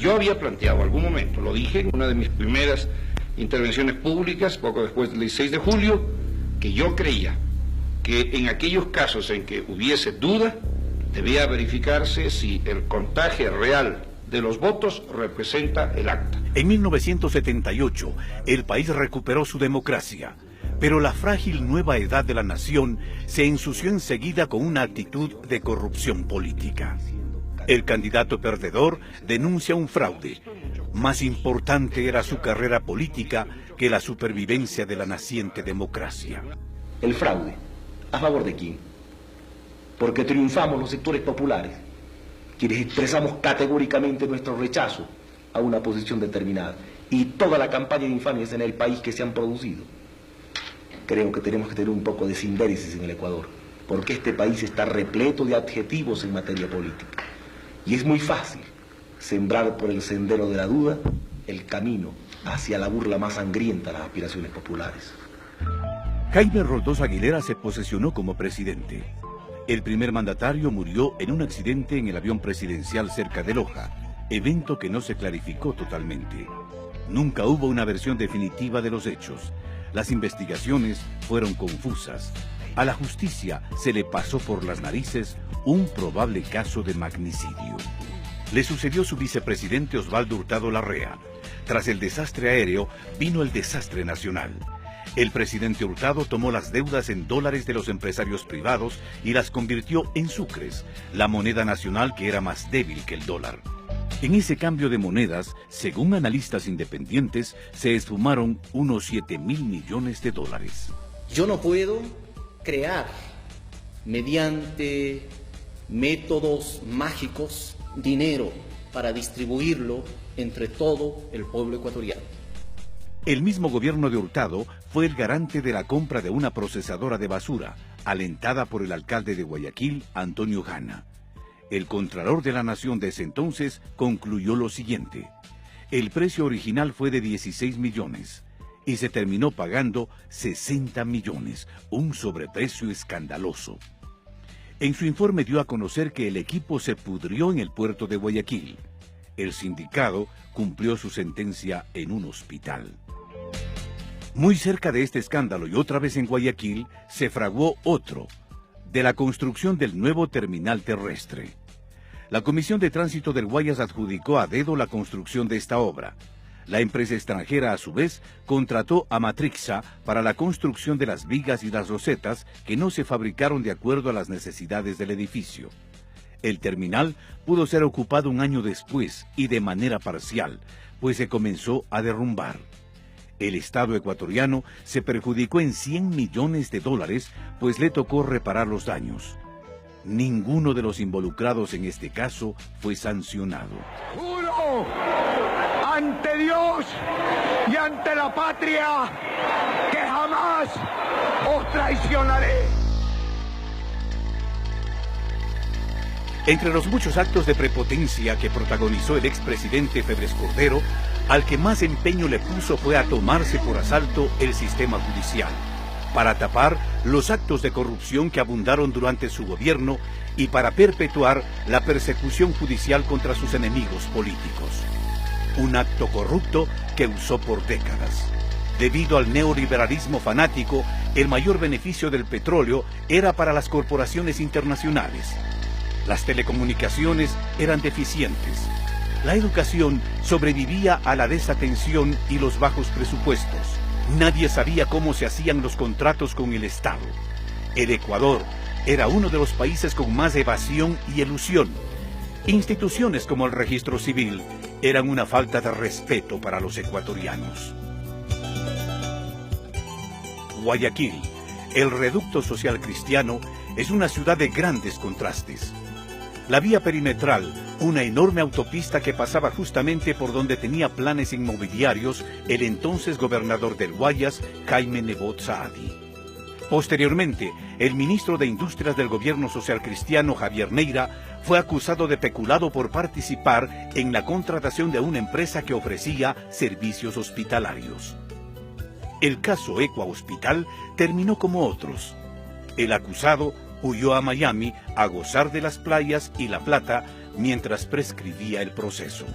Yo había planteado algún momento, lo dije en una de mis primeras intervenciones públicas, poco después del 16 de julio, que yo creía que en aquellos casos en que hubiese duda, debía verificarse si el contagio real de los votos representa el acta. En 1978, el país recuperó su democracia, pero la frágil nueva edad de la nación se ensució enseguida con una actitud de corrupción política. El candidato perdedor denuncia un fraude. Más importante era su carrera política que la supervivencia de la naciente democracia. El fraude, ¿a favor de quién? Porque triunfamos los sectores populares, quienes expresamos categóricamente nuestro rechazo a una posición determinada, y toda la campaña de infamias en el país que se han producido. Creo que tenemos que tener un poco de sindéresis en el Ecuador, porque este país está repleto de adjetivos en materia política. Y es muy fácil sembrar por el sendero de la duda el camino hacia la burla más sangrienta de las aspiraciones populares. Jaime Roldós Aguilera se posesionó como presidente. El primer mandatario murió en un accidente en el avión presidencial cerca de Loja, evento que no se clarificó totalmente. Nunca hubo una versión definitiva de los hechos. Las investigaciones fueron confusas. A la justicia se le pasó por las narices un probable caso de magnicidio. Le sucedió su vicepresidente Osvaldo Hurtado Larrea. Tras el desastre aéreo, vino el desastre nacional. El presidente Hurtado tomó las deudas en dólares de los empresarios privados y las convirtió en sucres, la moneda nacional que era más débil que el dólar. En ese cambio de monedas, según analistas independientes, se esfumaron unos 7.000 millones de dólares. Yo no puedo crear, mediante métodos mágicos, dinero para distribuirlo entre todo el pueblo ecuatoriano. El mismo gobierno de Hurtado fue el garante de la compra de una procesadora de basura, alentada por el alcalde de Guayaquil, Antonio Gana. El Contralor de la Nación de ese entonces concluyó lo siguiente: el precio original fue de 16 millones y se terminó pagando 60 millones, un sobreprecio escandaloso. En su informe dio a conocer que el equipo se pudrió en el puerto de Guayaquil. El sindicado cumplió su sentencia en un hospital. Muy cerca de este escándalo y otra vez en Guayaquil, se fraguó otro, de la construcción del nuevo terminal terrestre. La Comisión de Tránsito del Guayas adjudicó a dedo la construcción de esta obra. La empresa extranjera, a su vez, contrató a Matrixa para la construcción de las vigas y las rosetas que no se fabricaron de acuerdo a las necesidades del edificio. El terminal pudo ser ocupado un año después y de manera parcial, pues se comenzó a derrumbar. El Estado ecuatoriano se perjudicó en 100 millones de dólares, pues le tocó reparar los daños. Ninguno de los involucrados en este caso fue sancionado. ¡Juro ante Dios y ante la patria que jamás os traicionaré! Entre los muchos actos de prepotencia que protagonizó el expresidente Febres Cordero, al que más empeño le puso fue a tomarse por asalto el sistema judicial, para tapar los actos de corrupción que abundaron durante su gobierno y para perpetuar la persecución judicial contra sus enemigos políticos. Un acto corrupto que usó por décadas. Debido al neoliberalismo fanático, el mayor beneficio del petróleo era para las corporaciones internacionales. Las telecomunicaciones eran deficientes. La educación sobrevivía a la desatención y los bajos presupuestos. Nadie sabía cómo se hacían los contratos con el Estado. El Ecuador era uno de los países con más evasión y elusión. Instituciones como el registro civil eran una falta de respeto para los ecuatorianos. Guayaquil, el reducto social cristiano, es una ciudad de grandes contrastes. La vía perimetral, una enorme autopista que pasaba justamente por donde tenía planes inmobiliarios el entonces gobernador del Guayas, Jaime Nebot Saadi. Posteriormente, el ministro de Industrias del gobierno social cristiano, Javier Neira, fue acusado de peculado por participar en la contratación de una empresa que ofrecía servicios hospitalarios. El caso Ecua Hospital terminó como otros. El acusado huyó a Miami a gozar de las playas y la plata mientras prescribía el proceso.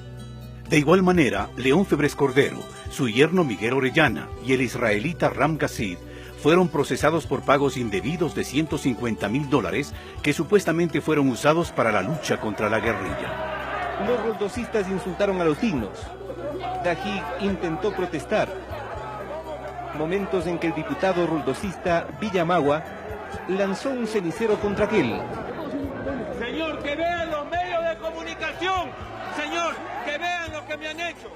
De igual manera, León Febres Cordero, su yerno Miguel Orellana y el israelita Ram Gazid fueron procesados por pagos indebidos de $150.000 que supuestamente fueron usados para la lucha contra la guerrilla. Los roldosistas insultaron a los dignos. Dajig intentó protestar. Momentos en que el diputado roldosista Villamagua lanzó un cenicero contra aquel. Señor, que vean los medios de comunicación. Señor, que vean lo que me han hecho.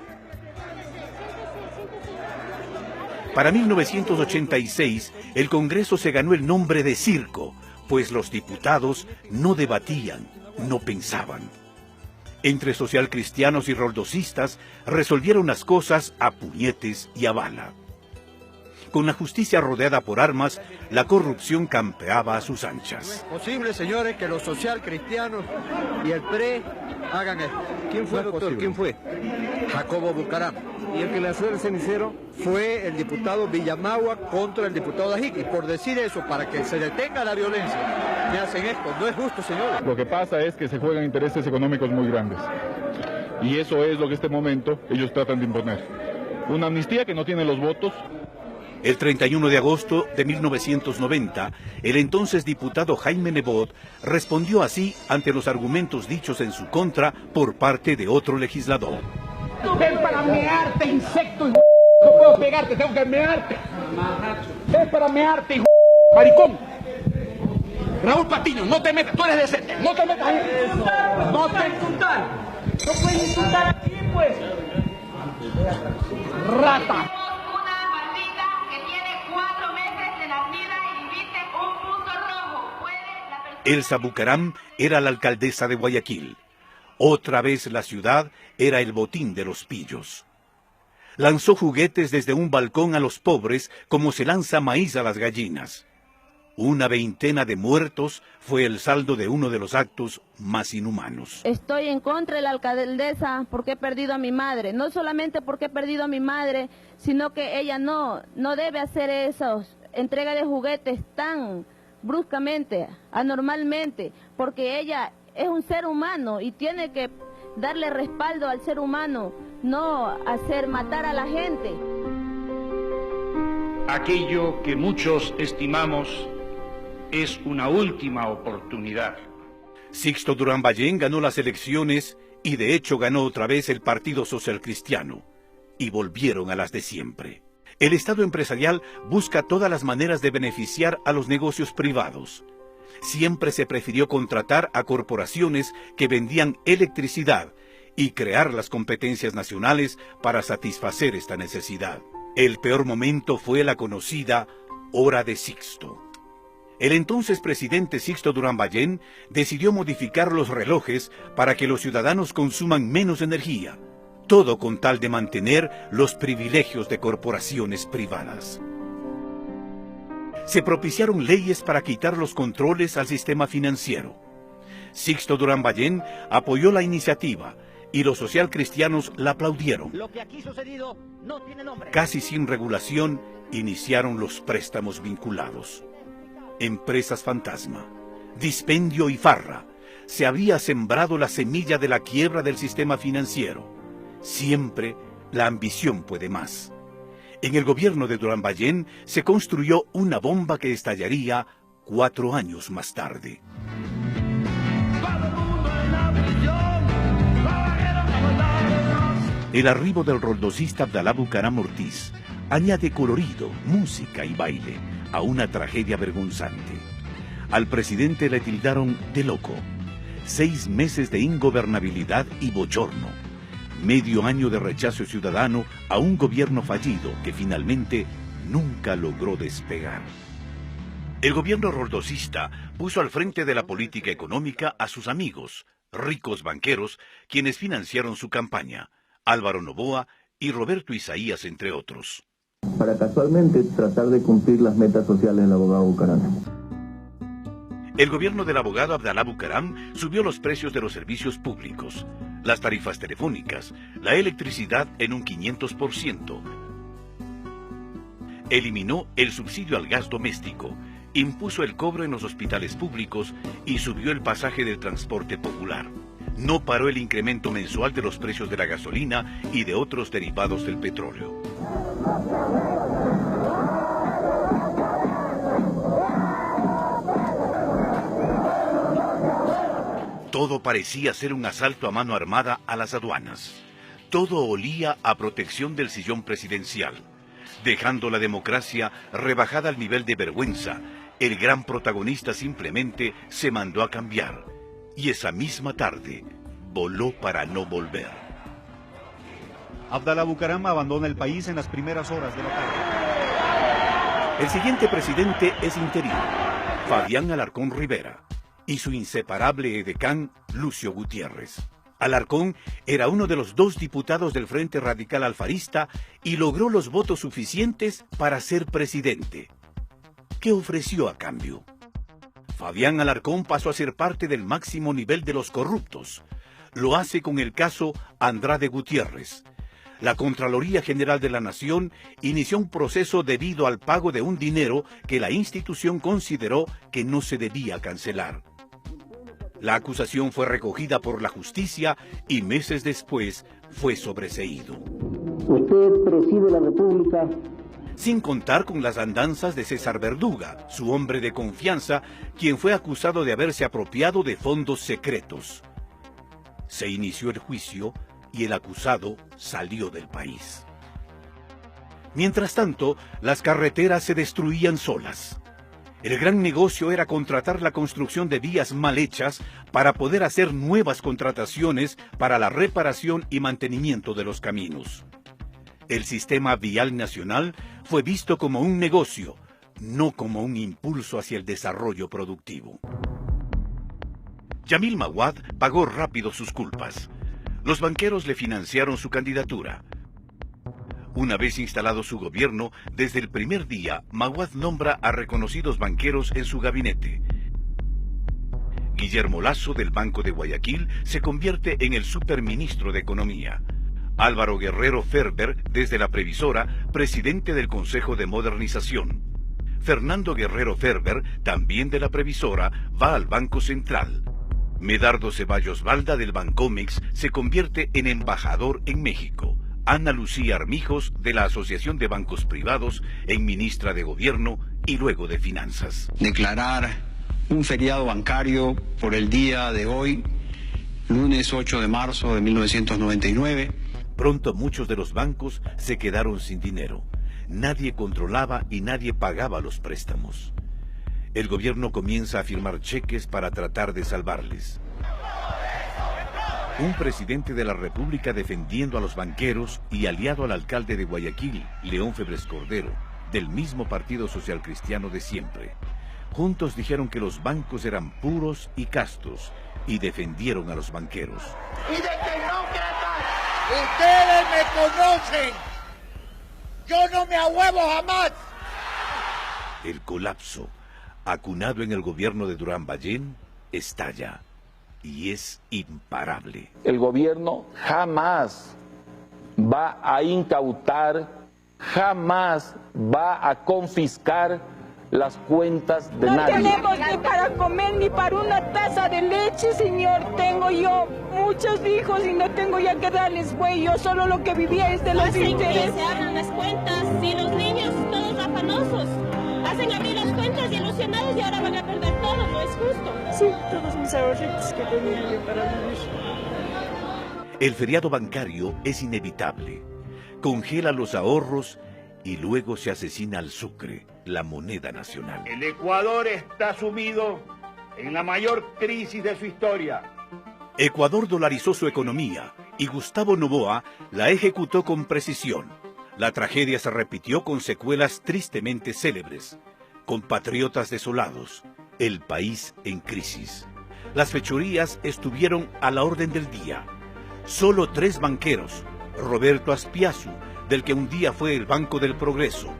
Para 1986, el Congreso se ganó el nombre de circo, pues los diputados no debatían, no pensaban. Entre socialcristianos y roldosistas resolvieron las cosas a puñetes y a bala. Con la justicia rodeada por armas, la corrupción campeaba a sus anchas. No es posible, señores, que los socialcristianos y el PRE hagan esto. ¿Quién fue, doctor? ¿Quién fue? Jacobo Bucaram. Y el que lanzó el cenicero fue el diputado Villamagua contra el diputado Dajig. Y por decir eso, para que se detenga la violencia, me hacen esto. No es justo, señores. Lo que pasa es que se juegan intereses económicos muy grandes. Y eso es lo que en este momento ellos tratan de imponer. Una amnistía que no tiene los votos. El 31 de agosto de 1990, el entonces diputado Jaime Nebot respondió así ante los argumentos dichos en su contra por parte de otro legislador. Es para mearte, insecto, hijo. No puedo pegarte, tengo que mearte. Es para mearte, hijo. Maricón. Raúl Patiño, no te metas, tú eres decente. No te metas ahí. No te insultar. No puedes insultar aquí, pues. Rata. Elsa Bucaram era la alcaldesa de Guayaquil. Otra vez la ciudad era el botín de los pillos. Lanzó juguetes desde un balcón a los pobres como se lanza maíz a las gallinas. Una veintena de muertos fue el saldo de uno de los actos más inhumanos. Estoy en contra de la alcaldesa porque he perdido a mi madre. No solamente porque he perdido a mi madre, sino que ella no debe hacer esos entrega de juguetes tan bruscamente, anormalmente, porque ella es un ser humano y tiene que darle respaldo al ser humano, no hacer matar a la gente. Aquello que muchos estimamos es una última oportunidad. Sixto Durán Ballén ganó las elecciones y de hecho ganó otra vez el Partido Social Cristiano. Y volvieron a las de siempre. El Estado empresarial busca todas las maneras de beneficiar a los negocios privados. Siempre se prefirió contratar a corporaciones que vendían electricidad y crear las competencias nacionales para satisfacer esta necesidad. El peor momento fue la conocida Hora de Sixto. El entonces presidente Sixto Durán Ballén decidió modificar los relojes para que los ciudadanos consuman menos energía, todo con tal de mantener los privilegios de corporaciones privadas. Se propiciaron leyes para quitar los controles al sistema financiero. Sixto Durán Ballén apoyó la iniciativa y los socialcristianos la aplaudieron. Lo que aquí sucedido no tiene nombre. Casi sin regulación, iniciaron los préstamos vinculados. Empresas fantasma, dispendio y farra. Se había sembrado la semilla de la quiebra del sistema financiero. Siempre la ambición puede más. En el gobierno de Durán Ballén se construyó una bomba que estallaría 4 años más tarde. El arribo del roldosista Abdalá Bucaram Ortiz añade colorido, música y baile a una tragedia vergonzante. Al presidente le tildaron de loco. 6 meses de ingobernabilidad y bochorno. Medio año de rechazo ciudadano a un gobierno fallido que finalmente nunca logró despegar. El gobierno roldosista puso al frente de la política económica a sus amigos, ricos banqueros, quienes financiaron su campaña, Álvaro Noboa y Roberto Isaías, entre otros. Para casualmente tratar de cumplir las metas sociales del abogado Bucaram. El gobierno del abogado Abdalá Bucaram subió los precios de los servicios públicos, las tarifas telefónicas, la electricidad en un 500%. Eliminó el subsidio al gas doméstico, impuso el cobro en los hospitales públicos y subió el pasaje del transporte popular. no paró el incremento mensual de los precios de la gasolina y de otros derivados del petróleo. Todo parecía ser un asalto a mano armada a las aduanas. Todo olía a protección del sillón presidencial. Dejando la democracia rebajada al nivel de vergüenza, el gran protagonista simplemente se mandó a cambiar. Y esa misma tarde, voló para no volver. Abdalá Bucaram abandona el país en las primeras horas de la tarde. El siguiente presidente es interino, Fabián Alarcón Rivera, y su inseparable edecán, Lucio Gutiérrez. Alarcón era uno de los 2 diputados del Frente Radical Alfarista y logró los votos suficientes para ser presidente. ¿Qué ofreció a cambio? Fabián Alarcón pasó a ser parte del máximo nivel de los corruptos. Lo hace con el caso Andrade Gutiérrez. La Contraloría General de la Nación inició un proceso debido al pago de un dinero que la institución consideró que no se debía cancelar. La acusación fue recogida por la justicia y meses después fue sobreseído. Usted preside la República. Sin contar con las andanzas de César Verduga, su hombre de confianza, quien fue acusado de haberse apropiado de fondos secretos. Se inició el juicio y el acusado salió del país. Mientras tanto, las carreteras se destruían solas. El gran negocio era contratar la construcción de vías mal hechas para poder hacer nuevas contrataciones para la reparación y mantenimiento de los caminos. El sistema vial nacional fue visto como un negocio, no como un impulso hacia el desarrollo productivo. Yamil Maguad pagó rápido sus culpas. Los banqueros le financiaron su candidatura. Una vez instalado su gobierno, desde el primer día, Maguad nombra a reconocidos banqueros en su gabinete. Guillermo Lasso, del Banco de Guayaquil, se convierte en el superministro de Economía. Álvaro Guerrero Ferber, desde la Previsora, presidente del Consejo de Modernización. Fernando Guerrero Ferber, también de la Previsora, va al Banco Central. Medardo Ceballos Balda, del Bancomex, se convierte en embajador en México. Ana Lucía Armijos, de la Asociación de Bancos Privados, en ministra de Gobierno y luego de Finanzas. Declarar un feriado bancario por el día de hoy, lunes 8 de marzo de 1999. Pronto muchos de los bancos se quedaron sin dinero. Nadie controlaba y nadie pagaba los préstamos. El gobierno comienza a firmar cheques para tratar de salvarles. Un presidente de la República defendiendo a los banqueros y aliado al alcalde de Guayaquil, León Febres Cordero, del mismo Partido Social Cristiano de siempre. Juntos dijeron que los bancos eran puros y castos y defendieron a los banqueros. Y de tecnócratas, ustedes me conocen. Yo no me ahuevo jamás. El colapso, acunado en el gobierno de Durán Ballén, estalla. Y es imparable. El gobierno jamás va a incautar, jamás va a confiscar las cuentas de nadie. No tenemos ni para comer ni para una taza de leche, señor. Tengo yo muchos hijos y no tengo ya que darles, güey. Yo solo lo que vivía es de los intereses. Se abran las cuentas y los niños todos afanosos. Hacen abrir las cuentas y ilusionados y ahora van a perder todo, no es justo. Sí, todos mis ahorritos que tenía yo para vivir. El feriado bancario es inevitable. Congela los ahorros y luego se asesina al sucre, la moneda nacional. El Ecuador está sumido en la mayor crisis de su historia. Ecuador dolarizó su economía y Gustavo Noboa la ejecutó con precisión. La tragedia se repitió con secuelas tristemente célebres. Compatriotas desolados, el país en crisis. Las fechorías estuvieron a la orden del día. Solo 3 banqueros, Roberto Aspiazu, del que un día fue el Banco del Progreso,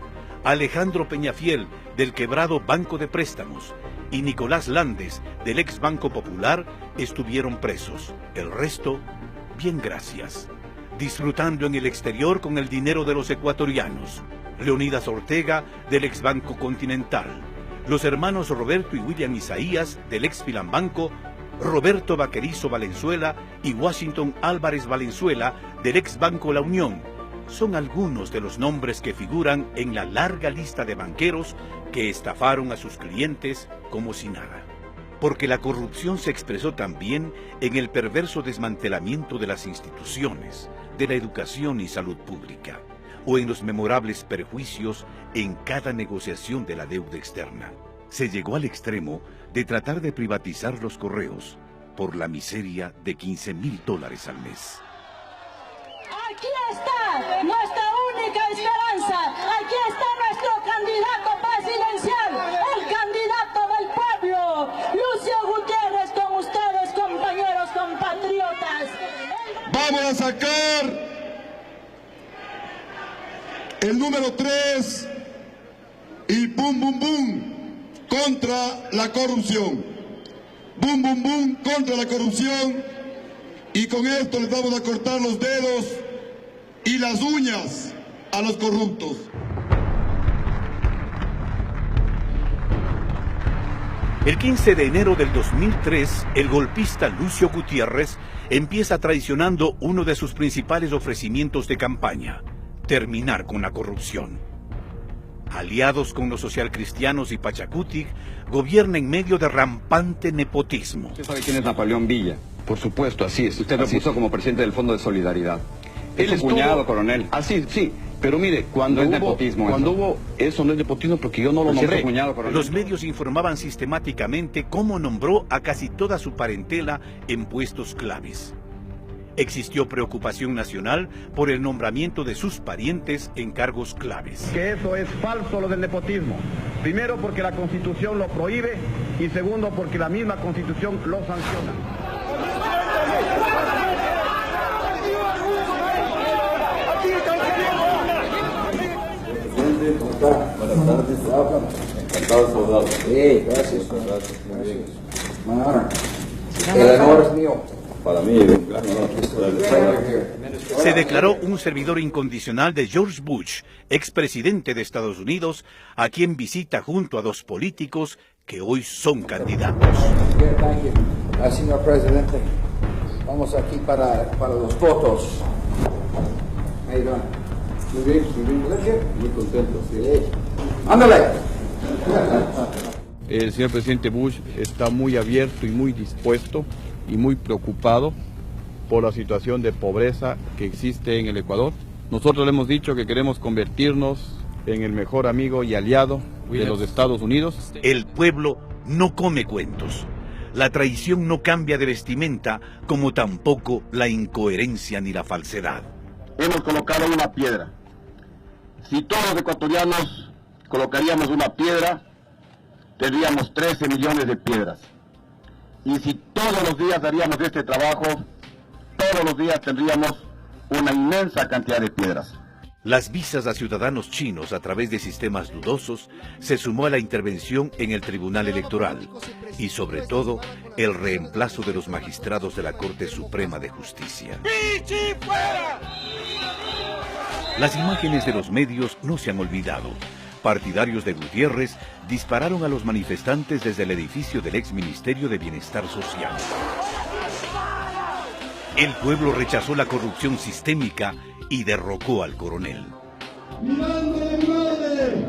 Alejandro Peñafiel, del quebrado Banco de Préstamos, y Nicolás Landes, del ex Banco Popular, estuvieron presos. El resto, bien gracias. Disfrutando en el exterior con el dinero de los ecuatorianos. Leonidas Ortega, del ex Banco Continental. Los hermanos Roberto y William Isaías, del ex Filambanco. Roberto Vaquerizo Valenzuela y Washington Álvarez Valenzuela del ex Banco La Unión son algunos de los nombres que figuran en la larga lista de banqueros que estafaron a sus clientes como si nada. Porque la corrupción se expresó también en el perverso desmantelamiento de las instituciones, de la educación y salud pública, o en los memorables perjuicios en cada negociación de la deuda externa. Se llegó al extremo de tratar de privatizar los correos por la miseria de $15,000 al mes. Aquí está nuestra única esperanza, aquí está nuestro candidato presidencial, el candidato del pueblo, Lucio Gutiérrez, con ustedes, compañeros compatriotas. Vamos a sacar el número 3 y bum bum bum contra la corrupción. Bum bum bum contra la corrupción, y con esto les vamos a cortar los dedos y las uñas a los corruptos. El 15 de enero del 2003, el golpista Lucio Gutiérrez empieza traicionando uno de sus principales ofrecimientos de campaña: terminar con la corrupción. Aliados con los socialcristianos y Pachacutic, gobierna en medio de rampante nepotismo. ¿Usted sabe quién es Napoleón Villa? Por supuesto, así es. Usted lo puso como presidente del Fondo de Solidaridad. Él es cuñado, coronel. Así, sí. Pero mire, cuando hubo nepotismo, eso no es nepotismo porque yo no lo nombré. Cuñado, coronel. Los medios informaban sistemáticamente cómo nombró a casi toda su parentela en puestos claves. Existió preocupación nacional por el nombramiento de sus parientes en cargos claves. Que eso es falso, lo del nepotismo. Primero porque la Constitución lo prohíbe y segundo porque la misma Constitución lo sanciona. ¿Cómo está? Buenas tardes, encantado de saludarlo. Sí, gracias. Gracias, muy bien. El honor es mío. Para mí, un gran honor. Se declaró un servidor incondicional de George Bush, expresidente de Estados Unidos, a quien visita junto a dos políticos que hoy son candidatos. Señor presidente, vamos aquí para los votos. Ahí va. Muy bien, muy contento. Sí. ¡Ándale! El señor presidente Bush está muy abierto y muy dispuesto y muy preocupado por la situación de pobreza que existe en el Ecuador. Nosotros le hemos dicho que queremos convertirnos en el mejor amigo y aliado de los Estados Unidos. El pueblo no come cuentos. La traición no cambia de vestimenta, como tampoco la incoherencia ni la falsedad. Hemos colocado una piedra. Si todos los ecuatorianos colocaríamos una piedra, tendríamos 13 millones de piedras. Y si todos los días haríamos este trabajo, todos los días tendríamos una inmensa cantidad de piedras. Las visas a ciudadanos chinos a través de sistemas dudosos se sumó a la intervención en el Tribunal Electoral y sobre todo el reemplazo de los magistrados de la Corte Suprema de Justicia. ¡Pichi fuera! Las imágenes de los medios no se han olvidado. Partidarios de Gutiérrez dispararon a los manifestantes desde el edificio del ex Ministerio de Bienestar Social. El pueblo rechazó la corrupción sistémica y derrocó al coronel. Mirando a mi madre,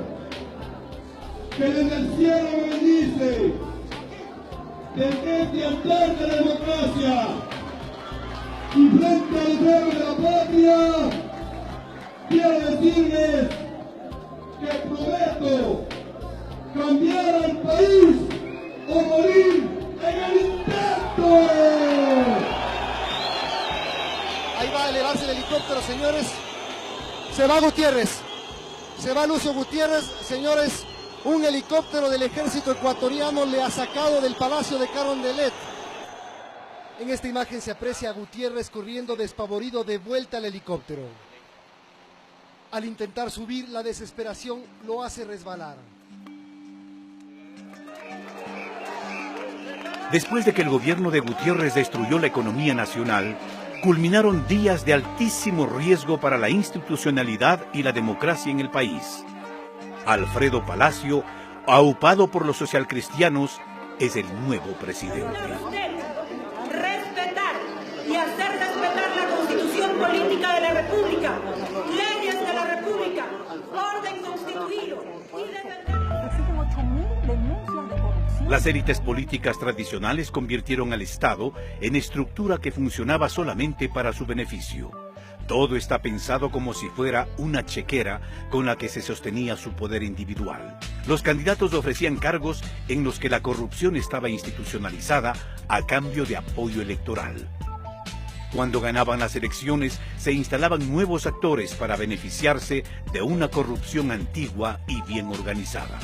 que desde el cielo me bendice, desde altar de la democracia y frente al pueblo de la patria, quiero decirles que prometo cambiar al país o morir en el intento. Ahí va a elevarse el helicóptero, señores. Se va Gutiérrez. Se va Lucio Gutiérrez. Señores, un helicóptero del ejército ecuatoriano le ha sacado del Palacio de Carondelet. En esta imagen se aprecia a Gutiérrez corriendo despavorido de vuelta al helicóptero. Al intentar subir, la desesperación lo hace resbalar. Después de que el gobierno de Gutiérrez destruyó la economía nacional, culminaron días de altísimo riesgo para la institucionalidad y la democracia en el país. Alfredo Palacio, aupado por los socialcristianos, es el nuevo presidente. y hacer respetar la Constitución Política de la República, leyes de la República, orden constituido y defender... Existen 8.000 denuncias de corrupción. Las élites políticas tradicionales convirtieron al Estado en estructura que funcionaba solamente para su beneficio. Todo está pensado como si fuera una chequera con la que se sostenía su poder individual. Los candidatos ofrecían cargos en los que la corrupción estaba institucionalizada a cambio de apoyo electoral. Cuando ganaban las elecciones, se instalaban nuevos actores para beneficiarse de una corrupción antigua y bien organizada.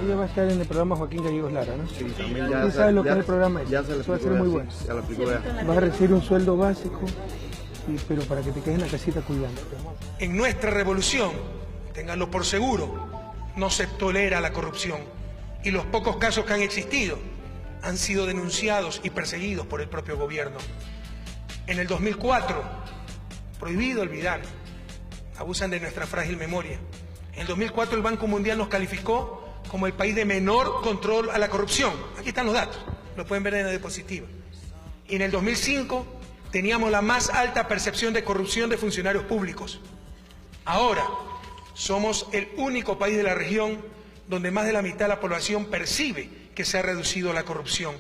Ella va a estar en el programa Joaquín Gallegos Lara, ¿no? Sí, también ya. ¿Tú sabes lo que es el programa? Ya se le va a ser muy bueno. Ya lo aplicó ya. Vas a recibir un sueldo básico, pero para que te quedes en la casita cuidando. En nuestra revolución, ténganlo por seguro, no se tolera la corrupción. Y los pocos casos que han existido han sido denunciados y perseguidos por el propio gobierno. En el 2004, prohibido olvidar, abusan de nuestra frágil memoria. En el 2004 el Banco Mundial nos calificó como el país de menor control a la corrupción. Aquí están los datos, lo pueden ver en la diapositiva. Y en el 2005 teníamos la más alta percepción de corrupción de funcionarios públicos. Ahora somos el único país de la región donde más de la mitad de la población percibe que se ha reducido la corrupción.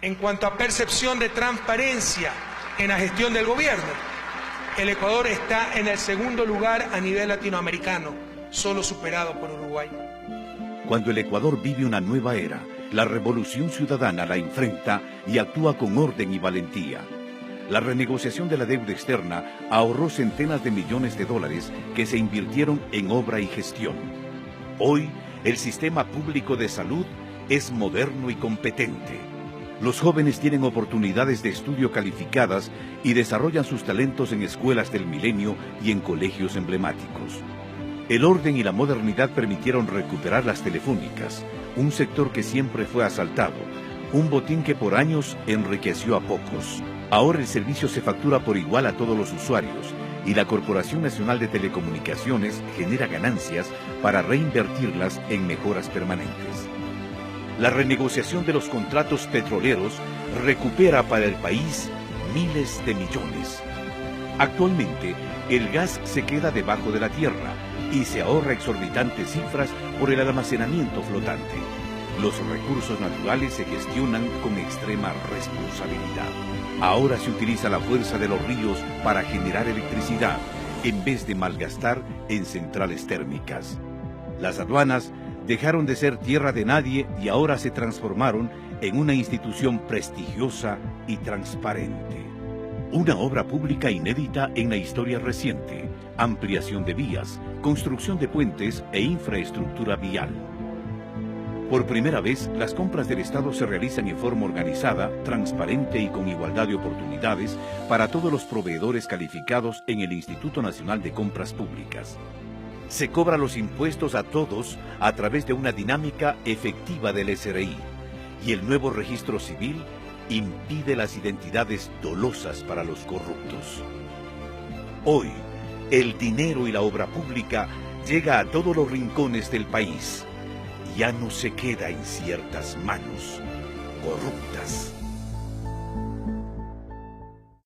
En cuanto a percepción de transparencia en la gestión del gobierno, el Ecuador está en el segundo lugar a nivel latinoamericano, solo superado por Uruguay. Cuando el Ecuador vive una nueva era, la revolución ciudadana la enfrenta y actúa con orden y valentía. La renegociación de la deuda externa ahorró centenas de millones de dólares que se invirtieron en obra y gestión. Hoy, el sistema público de salud es moderno y competente. Los jóvenes tienen oportunidades de estudio calificadas y desarrollan sus talentos en escuelas del milenio y en colegios emblemáticos. El orden y la modernidad permitieron recuperar las telefónicas, un sector que siempre fue asaltado, un botín que por años enriqueció a pocos. Ahora el servicio se factura por igual a todos los usuarios y la Corporación Nacional de Telecomunicaciones genera ganancias para reinvertirlas en mejoras permanentes. La renegociación de los contratos petroleros recupera para el país miles de millones. Actualmente, el gas se queda debajo de la tierra y se ahorra exorbitantes cifras por el almacenamiento flotante. Los recursos naturales se gestionan con extrema responsabilidad. Ahora se utiliza la fuerza de los ríos para generar electricidad, en vez de malgastar en centrales térmicas. Las aduanas dejaron de ser tierra de nadie y ahora se transformaron en una institución prestigiosa y transparente. Una obra pública inédita en la historia reciente, ampliación de vías, construcción de puentes e infraestructura vial. Por primera vez, las compras del Estado se realizan en forma organizada, transparente y con igualdad de oportunidades para todos los proveedores calificados en el Instituto Nacional de Compras Públicas. Se cobra los impuestos a todos a través de una dinámica efectiva del SRI y el nuevo registro civil impide las identidades dolosas para los corruptos. Hoy, el dinero y la obra pública llega a todos los rincones del país. Ya no se queda en ciertas manos corruptas.